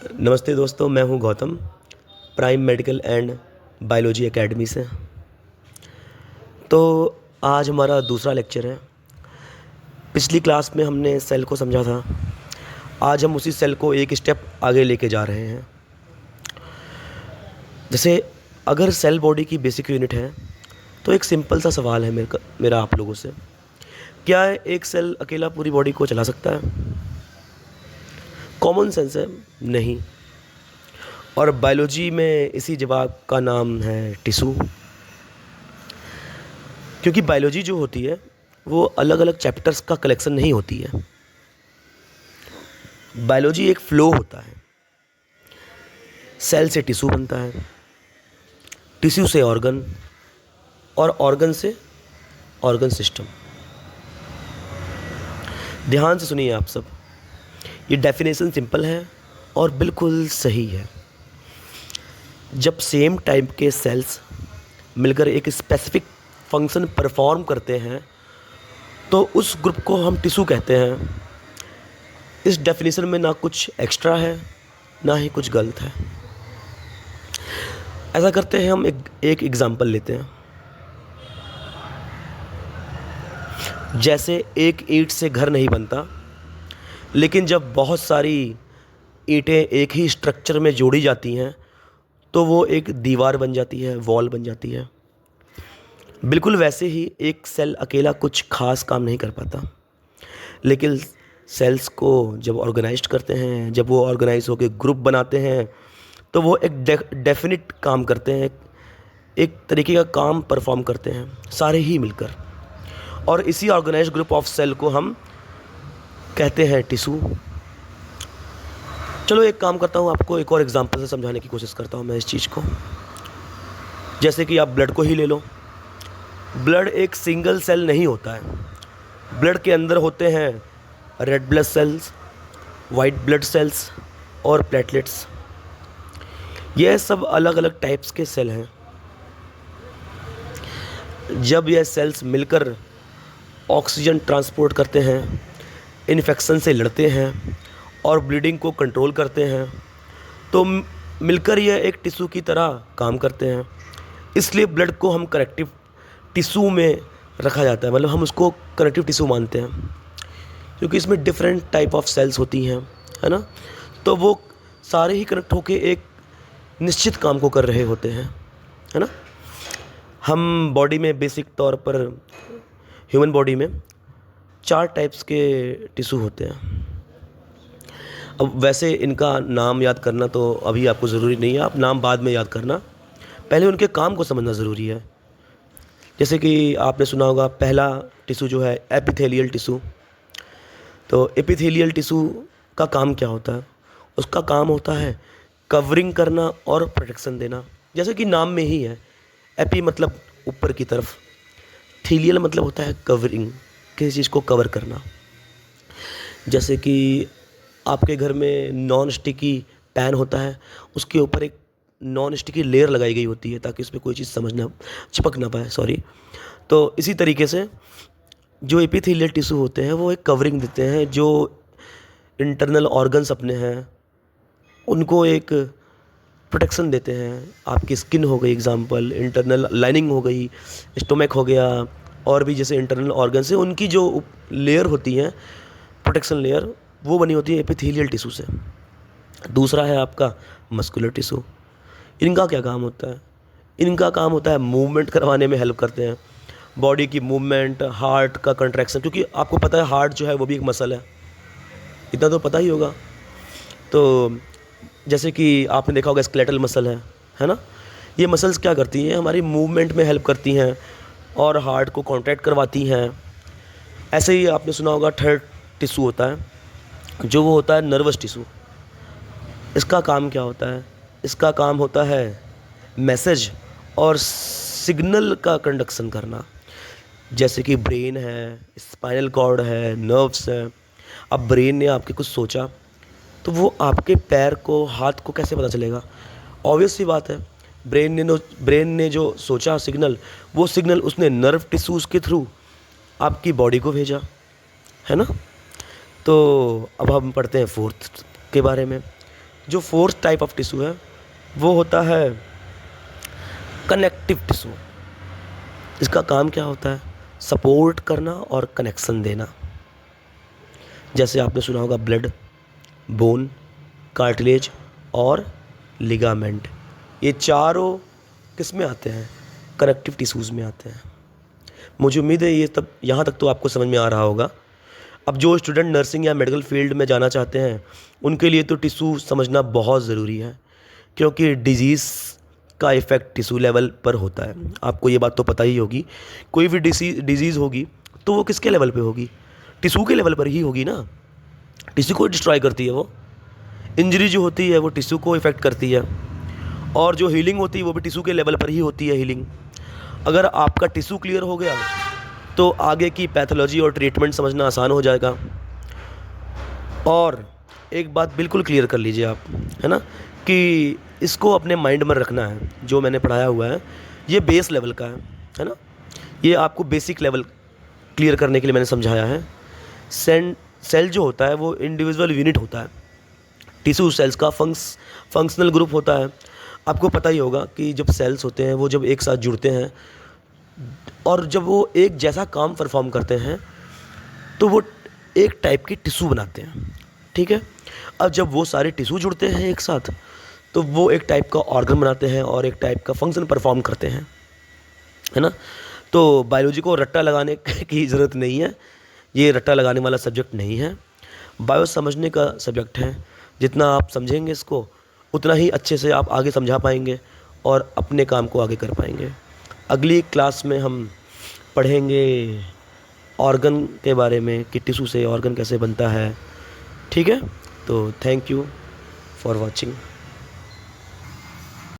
नमस्ते दोस्तों, मैं हूं Gautam, prime medical and biology academy से। तो आज हमारा दूसरा लेक्चर है। पिछली क्लास में हमने सेल को समझा था। आज हम उसी सेल को एक स्टेप आगे लेके जा रहे हैं। जैसे अगर सेल बॉडी की बेसिक यूनिट है तो एक सिंपल सा सवाल है मेरा आप लोगों से, क्या एक सेल अकेला पूरी बॉडी को चला सकता है? कॉमन सेंस है, नहीं। और बायोलॉजी में इसी जवाब का नाम है टिश्यू। क्योंकि बायोलॉजी जो होती है वो अलग अलग चैप्टर्स का कलेक्शन नहीं होती है। बायोलॉजी एक फ्लो होता है। सेल से टिश्यू बनता है, टिश्यू से ऑर्गन, और ऑर्गन से ऑर्गन सिस्टम। ध्यान से सुनिए आप सब, ये डेफिनेशन सिंपल है और बिल्कुल सही है। जब सेम टाइप के सेल्स मिलकर एक स्पेसिफिक फंक्शन परफॉर्म करते हैं तो उस ग्रुप को हम टिश्यू कहते हैं। इस डेफिनेशन में ना कुछ एक्स्ट्रा है ना ही कुछ गलत है। ऐसा करते हैं, हम एक एग्जांपल लेते हैं। जैसे एक ईंट से घर नहीं बनता, लेकिन जब बहुत सारी ईंटें एक ही स्ट्रक्चर में जोड़ी जाती हैं तो वो एक दीवार बन जाती है, वॉल बन जाती है। बिल्कुल वैसे ही एक सेल अकेला कुछ खास काम नहीं कर पाता, लेकिन सेल्स को जब ऑर्गेनाइज्ड करते हैं, जब वो ऑर्गेनाइज होकर ग्रुप बनाते हैं तो वो एक डेफिनिट काम करते हैं, एक तरीके का काम परफॉर्म करते हैं सारे ही मिलकर। और इसी ऑर्गेनाइज्ड ग्रुप ऑफ सेल को हम कहते हैं टिश्यू। चलो एक काम करता हूँ, आपको एक और एग्जांपल से समझाने की कोशिश करता हूँ मैं इस चीज़ को। जैसे कि आप ब्लड को ही ले लो। ब्लड एक सिंगल सेल नहीं होता है। ब्लड के अंदर होते हैं red blood cells, white blood cells और प्लेटलेट्स। यह सब अलग अलग टाइप्स के सेल हैं। जब यह सेल्स मिलकर ऑक्सीजन ट्रांसपोर्ट करते हैं, इन्फेक्शन से लड़ते हैं और ब्लीडिंग को कंट्रोल करते हैं, तो मिलकर यह एक टिश्यू की तरह काम करते हैं। इसलिए ब्लड को हम कनेक्टिव टिश्यू में रखा जाता है, मतलब हम उसको कनेक्टिव टिश्यू मानते हैं, क्योंकि इसमें डिफरेंट टाइप ऑफ सेल्स होती हैं, है ना। तो वो सारे ही कनेक्ट होकर एक निश्चित काम को कर रहे होते हैं, है ना। हम बॉडी में बेसिक तौर पर, ह्यूमन बॉडी में 4 टाइप्स के टिश्यू होते हैं। अब वैसे इनका नाम याद करना तो अभी आपको ज़रूरी नहीं है, आप नाम बाद में याद करना, पहले उनके काम को समझना ज़रूरी है। जैसे कि आपने सुना होगा, पहला टिश्यू जो है एपिथेलियल टिश्यू। तो एपिथेलियल टिश्यू का काम क्या होता है? उसका काम होता है कवरिंग करना और प्रोटेक्शन देना। जैसे कि नाम में ही है, एपी मतलब ऊपर की तरफ, थीलियल मतलब होता है कवरिंग, किसी चीज़ को कवर करना। जैसे कि आपके घर में नॉन स्टिकी पैन होता है, उसके ऊपर एक नॉन स्टिकी लेयर लगाई गई होती है ताकि उस पर कोई चीज़ चिपक ना पाए, सॉरी। तो इसी तरीके से जो एपिथेलियल टिश्यू होते हैं वो एक कवरिंग देते हैं। जो इंटरनल ऑर्गन्स अपने हैं उनको एक प्रोटेक्शन देते हैं। आपकी स्किन हो गई एग्जांपल, इंटरनल लाइनिंग हो गई, स्टोमक हो गया, और भी जैसे इंटरनल ऑर्गन्स हैं उनकी जो लेयर होती है, प्रोटेक्शन लेयर, वो बनी होती है एपिथेलियल टिश्यू से। दूसरा है आपका मस्कुलर टिश्यू। इनका क्या काम होता है? इनका काम होता है मूवमेंट करवाने में हेल्प करते हैं, बॉडी की मूवमेंट, हार्ट का कंट्रैक्शन, क्योंकि आपको पता है हार्ट जो है वो भी एक मसल है, इतना तो पता ही होगा। तो जैसे कि आपने देखा होगा स्केलेटल मसल है ना। ये मसल्स क्या करती हैं? हमारी मूवमेंट में हेल्प करती हैं और हार्ट को कॉन्ट्रैक्ट करवाती हैं। ऐसे ही आपने सुना होगा थर्ड टिश्यू होता है जो वो होता है नर्वस टिश्यू। इसका काम क्या होता है? इसका काम होता है मैसेज और सिग्नल का कंडक्शन करना। जैसे कि ब्रेन है, स्पाइनल कॉर्ड है, नर्व्स है। अब ब्रेन ने आपके कुछ सोचा तो वो आपके पैर को, हाथ को कैसे पता चलेगा? ऑब्वियस सी बात है, ब्रेन ने जो सोचा सिग्नल, वो सिग्नल उसने नर्व टिश्यूज़ के थ्रू आपकी बॉडी को भेजा, है ना। तो अब हम पढ़ते हैं फोर्थ के बारे में। जो फोर्थ टाइप ऑफ टिश्यू है वो होता है कनेक्टिव टिश्यू। इसका काम क्या होता है? सपोर्ट करना और कनेक्शन देना। जैसे आपने सुना होगा ब्लड, बोन, कार्टिलेज और लिगामेंट, ये चारों किस में आते हैं? कनेक्टिव टिश्यूज़ में आते हैं। मुझे उम्मीद है ये तब यहाँ तक तो आपको समझ में आ रहा होगा। अब जो स्टूडेंट नर्सिंग या मेडिकल फील्ड में जाना चाहते हैं उनके लिए तो टिश्यू समझना बहुत ज़रूरी है, क्योंकि डिजीज़ का इफ़ेक्ट टिश्यू लेवल पर होता है। आपको ये बात तो पता ही होगी, कोई भी डिजीज़ होगी तो वो किसके लेवल पे होगी? टिश्यू के लेवल पर ही होगी ना। टिश्यू को डिस्ट्रॉय करती है वो। इंजरी जो होती है वो टिश्यू को इफ़ेक्ट करती है, और जो हीलिंग होती है वो भी टिश्यू के लेवल पर ही होती है हीलिंग। अगर आपका टिश्यू क्लियर हो गया तो आगे की पैथोलॉजी और ट्रीटमेंट समझना आसान हो जाएगा। और एक बात बिल्कुल क्लियर कर लीजिए आप, है ना, कि इसको अपने माइंड में रखना है। जो मैंने पढ़ाया हुआ है ये बेस लेवल का है ना। ये आपको बेसिक लेवल क्लियर करने के लिए मैंने समझाया है। सेल जो होता है वो इंडिविजुअल यूनिट होता है। टिश्यू सेल्स का फंक्शनल ग्रुप होता है। आपको पता ही होगा कि जब सेल्स होते हैं वो जब एक साथ जुड़ते हैं और जब वो एक जैसा काम परफॉर्म करते हैं तो वो एक टाइप की टिश्यू बनाते हैं, ठीक है। अब जब वो सारे टिश्यू जुड़ते हैं एक साथ तो वो एक टाइप का ऑर्गन बनाते हैं और एक टाइप का फंक्शन परफॉर्म करते हैं, है ना। तो बायोलॉजी को रट्टा लगाने की ज़रूरत नहीं है, ये रट्टा लगाने वाला सब्जेक्ट नहीं है। बायो समझने का सब्जेक्ट है। जितना आप समझेंगे इसको उतना ही अच्छे से आप आगे समझा पाएंगे और अपने काम को आगे कर पाएंगे। अगली क्लास में हम पढ़ेंगे ऑर्गन के बारे में कि टिश्यू से ऑर्गन कैसे बनता है, ठीक है। तो थैंक यू फॉर वॉचिंग।